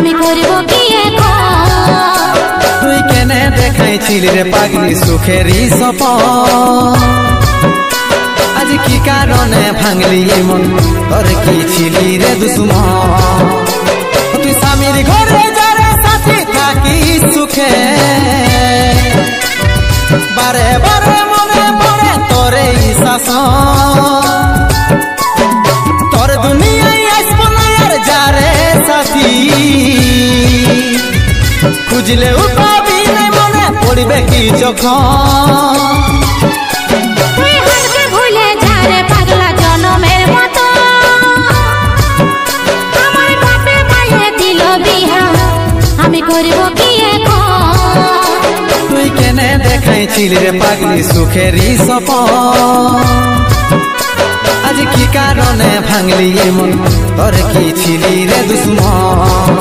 আমি করব কি এখন তুই কেনে দেখাইছিলি রে পাগলি সুখেরই সপন আজ কি কারণে ভাঙলি মন তোর কি ছিলি রে দুশ্মন তুই স্বামীর ঘরে যারে সাথী থাকি সুখে বারে বারে মনে পড়ে তোরে শাসন তোর দুনিয়ায় আসবো না আর যারে সাথী খুঁজলে পাবি না মনে পড়বে কি যখন তুই হারকে ভুলে যা রে পাগলা জনমের মতো আমার বাপে মায়ে দিল বিহা আমি করব কি এখন তুই কেনে দেখাইছিলি রে পাগলি সুখেরই সপন আজ কি কারণে ভাঙলি মন তোর কি ছিলি রে দুশ্মন